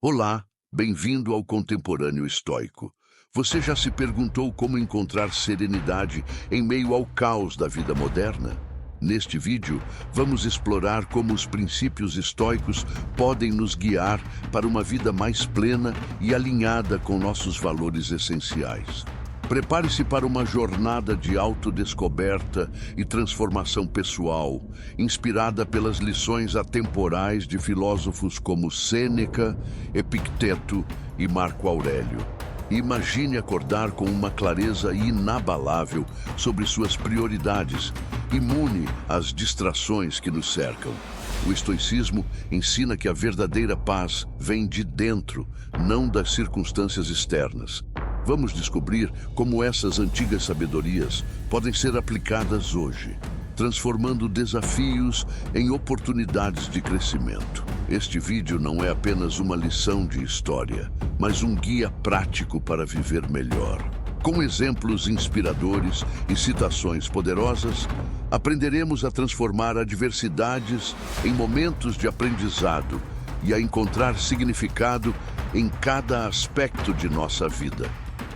Olá, bem-vindo ao Contemporâneo Estoico. Você já se perguntou como encontrar serenidade em meio ao caos da vida moderna? Neste vídeo, vamos explorar como os princípios estoicos podem nos guiar para uma vida mais plena e alinhada com nossos valores essenciais. Prepare-se para uma jornada de autodescoberta e transformação pessoal, inspirada pelas lições atemporais de filósofos como Sêneca, Epicteto e Marco Aurélio. Imagine acordar com uma clareza inabalável sobre suas prioridades, imune às distrações que nos cercam. O estoicismo ensina que a verdadeira paz vem de dentro, não das circunstâncias externas. Vamos descobrir como essas antigas sabedorias podem ser aplicadas hoje, transformando desafios em oportunidades de crescimento. Este vídeo não é apenas uma lição de história, mas um guia prático para viver melhor. Com exemplos inspiradores e citações poderosas, aprenderemos a transformar adversidades em momentos de aprendizado e a encontrar significado em cada aspecto de nossa vida.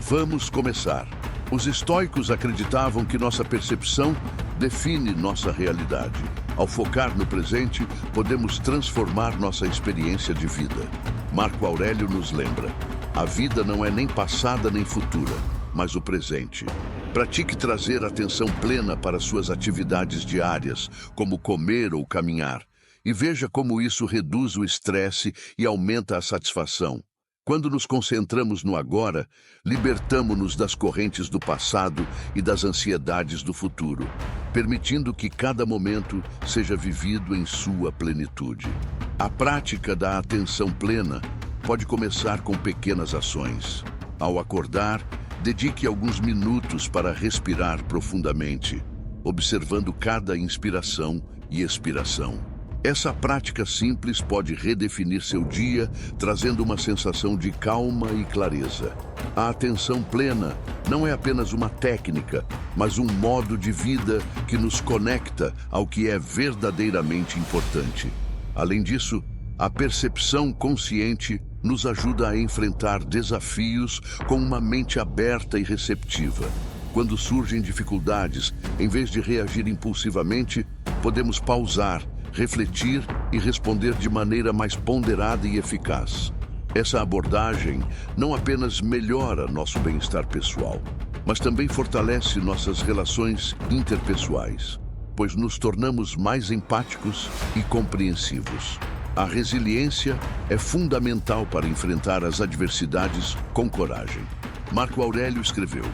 Vamos começar. Os estoicos acreditavam que nossa percepção define nossa realidade. Ao focar no presente, podemos transformar nossa experiência de vida. Marco Aurélio nos lembra: a vida não é nem passada nem futura, mas o presente. Pratique trazer atenção plena para suas atividades diárias, como comer ou caminhar, e veja como isso reduz o estresse e aumenta a satisfação. Quando nos concentramos no agora, libertamo-nos das correntes do passado e das ansiedades do futuro, permitindo que cada momento seja vivido em sua plenitude. A prática da atenção plena pode começar com pequenas ações. Ao acordar, dedique alguns minutos para respirar profundamente, observando cada inspiração e expiração. Essa prática simples pode redefinir seu dia, trazendo uma sensação de calma e clareza. A atenção plena não é apenas uma técnica, mas um modo de vida que nos conecta ao que é verdadeiramente importante. Além disso, a percepção consciente nos ajuda a enfrentar desafios com uma mente aberta e receptiva. Quando surgem dificuldades, em vez de reagir impulsivamente, podemos pausar, refletir e responder de maneira mais ponderada e eficaz. Essa abordagem não apenas melhora nosso bem-estar pessoal, mas também fortalece nossas relações interpessoais, pois nos tornamos mais empáticos e compreensivos. A resiliência é fundamental para enfrentar as adversidades com coragem. Marco Aurélio escreveu: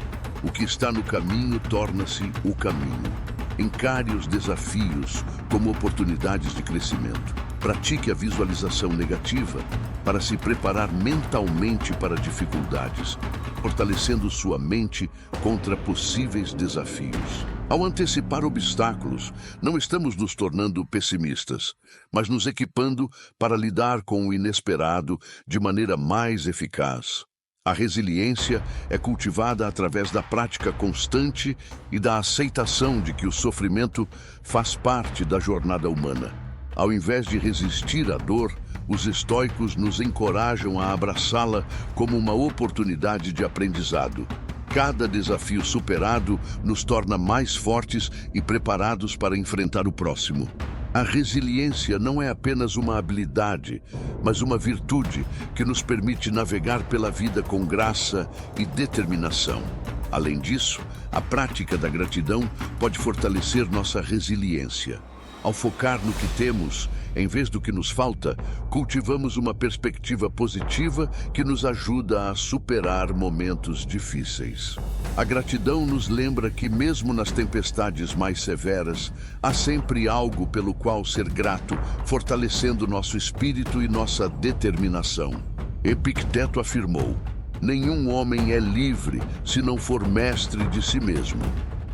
"O que está no caminho torna-se o caminho." Encare os desafios como oportunidades de crescimento. Pratique a visualização negativa para se preparar mentalmente para dificuldades, fortalecendo sua mente contra possíveis desafios. Ao antecipar obstáculos, não estamos nos tornando pessimistas, mas nos equipando para lidar com o inesperado de maneira mais eficaz. A resiliência é cultivada através da prática constante e da aceitação de que o sofrimento faz parte da jornada humana. Ao invés de resistir à dor, os estoicos nos encorajam a abraçá-la como uma oportunidade de aprendizado. Cada desafio superado nos torna mais fortes e preparados para enfrentar o próximo. A resiliência não é apenas uma habilidade, mas uma virtude que nos permite navegar pela vida com graça e determinação. Além disso, a prática da gratidão pode fortalecer nossa resiliência. Ao focar no que temos, em vez do que nos falta, cultivamos uma perspectiva positiva que nos ajuda a superar momentos difíceis. A gratidão nos lembra que, mesmo nas tempestades mais severas, há sempre algo pelo qual ser grato, fortalecendo nosso espírito e nossa determinação. Epicteto afirmou: "Nenhum homem é livre se não for mestre de si mesmo."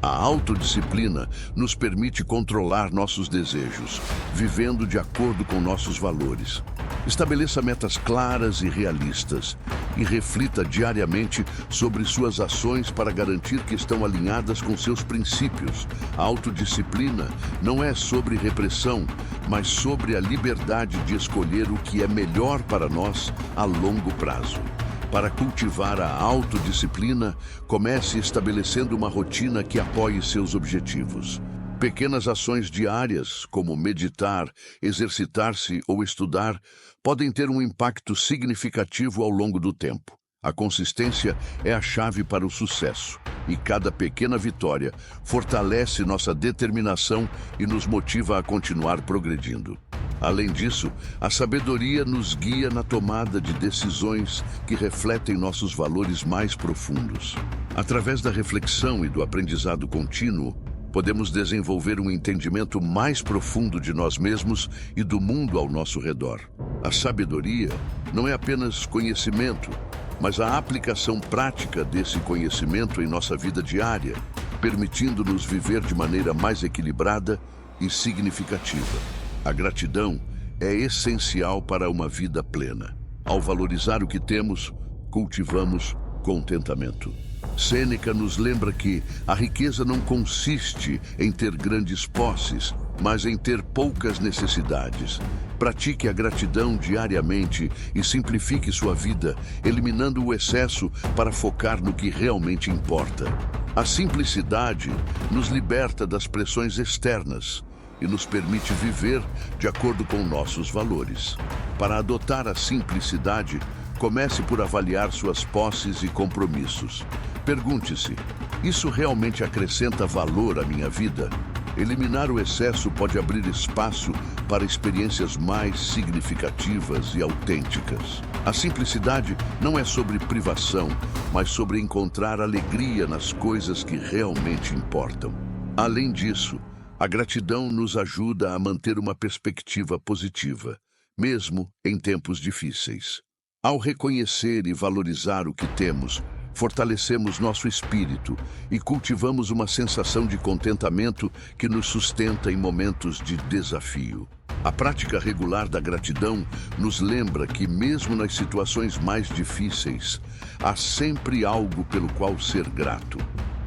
A autodisciplina nos permite controlar nossos desejos, vivendo de acordo com nossos valores. Estabeleça metas claras e realistas e reflita diariamente sobre suas ações para garantir que estão alinhadas com seus princípios. A autodisciplina não é sobre repressão, mas sobre a liberdade de escolher o que é melhor para nós a longo prazo. Para cultivar a autodisciplina, comece estabelecendo uma rotina que apoie seus objetivos. Pequenas ações diárias, como meditar, exercitar-se ou estudar, podem ter um impacto significativo ao longo do tempo. A consistência é a chave para o sucesso, e cada pequena vitória fortalece nossa determinação e nos motiva a continuar progredindo. Além disso, a sabedoria nos guia na tomada de decisões que refletem nossos valores mais profundos. Através da reflexão e do aprendizado contínuo, podemos desenvolver um entendimento mais profundo de nós mesmos e do mundo ao nosso redor. A sabedoria não é apenas conhecimento, mas a aplicação prática desse conhecimento em nossa vida diária, permitindo-nos viver de maneira mais equilibrada e significativa. A gratidão é essencial para uma vida plena. Ao valorizar o que temos, cultivamos contentamento. Sêneca nos lembra que a riqueza não consiste em ter grandes posses, mas em ter poucas necessidades. Pratique a gratidão diariamente e simplifique sua vida, eliminando o excesso para focar no que realmente importa. A simplicidade nos liberta das pressões externas e nos permite viver de acordo com nossos valores. Para adotar a simplicidade, comece por avaliar suas posses e compromissos. Pergunte-se: isso realmente acrescenta valor à minha vida? Eliminar o excesso pode abrir espaço para experiências mais significativas e autênticas. A simplicidade não é sobre privação, mas sobre encontrar alegria nas coisas que realmente importam. Além disso, a gratidão nos ajuda a manter uma perspectiva positiva, mesmo em tempos difíceis. Ao reconhecer e valorizar o que temos, fortalecemos nosso espírito e cultivamos uma sensação de contentamento que nos sustenta em momentos de desafio. A prática regular da gratidão nos lembra que, mesmo nas situações mais difíceis, há sempre algo pelo qual ser grato.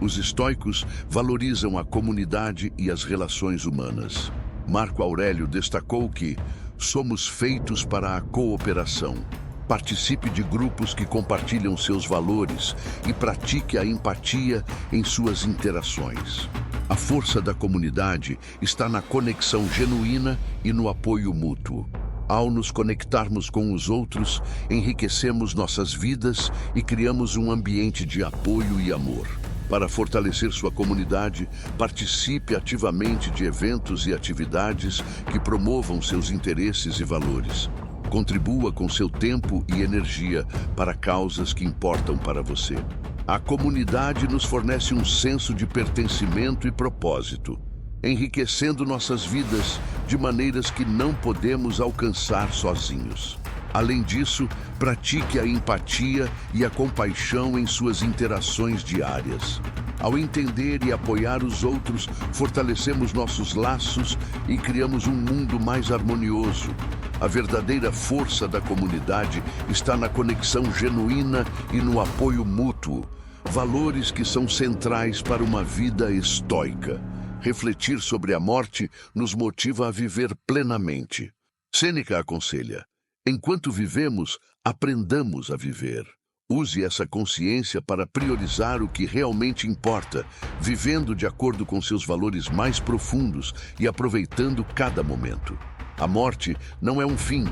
Os estoicos valorizam a comunidade e as relações humanas. Marco Aurélio destacou que somos feitos para a cooperação. Participe de grupos que compartilham seus valores e pratique a empatia em suas interações. A força da comunidade está na conexão genuína e no apoio mútuo. Ao nos conectarmos com os outros, enriquecemos nossas vidas e criamos um ambiente de apoio e amor. Para fortalecer sua comunidade, participe ativamente de eventos e atividades que promovam seus interesses e valores. Contribua com seu tempo e energia para causas que importam para você. A comunidade nos fornece um senso de pertencimento e propósito, enriquecendo nossas vidas de maneiras que não podemos alcançar sozinhos. Além disso, pratique a empatia e a compaixão em suas interações diárias. Ao entender e apoiar os outros, fortalecemos nossos laços e criamos um mundo mais harmonioso. A verdadeira força da comunidade está na conexão genuína e no apoio mútuo, valores que são centrais para uma vida estoica. Refletir sobre a morte nos motiva a viver plenamente. Sêneca aconselha: enquanto vivemos, aprendamos a viver. Use essa consciência para priorizar o que realmente importa, vivendo de acordo com seus valores mais profundos e aproveitando cada momento. A morte não é um fim,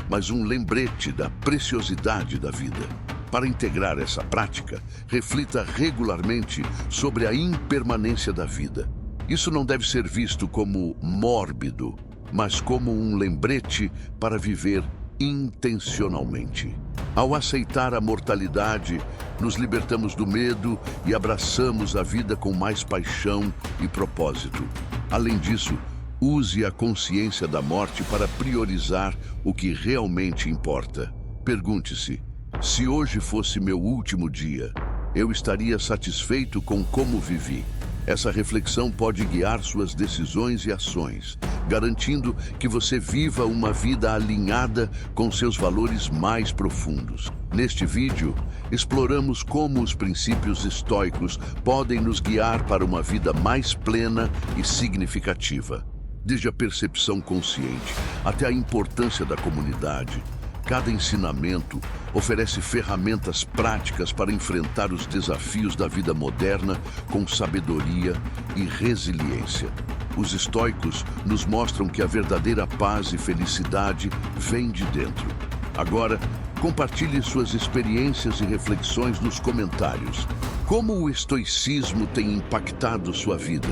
mas um lembrete da preciosidade da vida. Para integrar essa prática, reflita regularmente sobre a impermanência da vida. Isso não deve ser visto como mórbido, mas como um lembrete para viver intencionalmente. Ao aceitar a mortalidade, nos libertamos do medo e abraçamos a vida com mais paixão e propósito. Além disso, use a consciência da morte para priorizar o que realmente importa. Pergunte-se: se hoje fosse meu último dia, eu estaria satisfeito com como vivi? Essa reflexão pode guiar suas decisões e ações, garantindo que você viva uma vida alinhada com seus valores mais profundos. Neste vídeo, exploramos como os princípios estoicos podem nos guiar para uma vida mais plena e significativa. Desde a percepção consciente até a importância da comunidade, cada ensinamento oferece ferramentas práticas para enfrentar os desafios da vida moderna com sabedoria e resiliência. Os estoicos nos mostram que a verdadeira paz e felicidade vem de dentro. Agora, compartilhe suas experiências e reflexões nos comentários. Como o estoicismo tem impactado sua vida?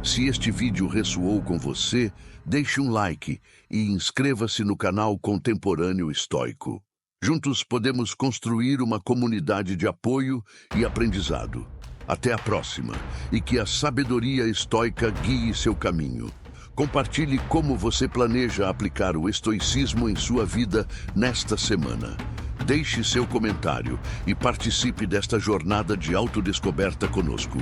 Se este vídeo ressoou com você, deixe um like e inscreva-se no canal Contemporâneo Estoico. Juntos podemos construir uma comunidade de apoio e aprendizado. Até a próxima, e que a sabedoria estoica guie seu caminho. Compartilhe como você planeja aplicar o estoicismo em sua vida nesta semana. Deixe seu comentário e participe desta jornada de autodescoberta conosco.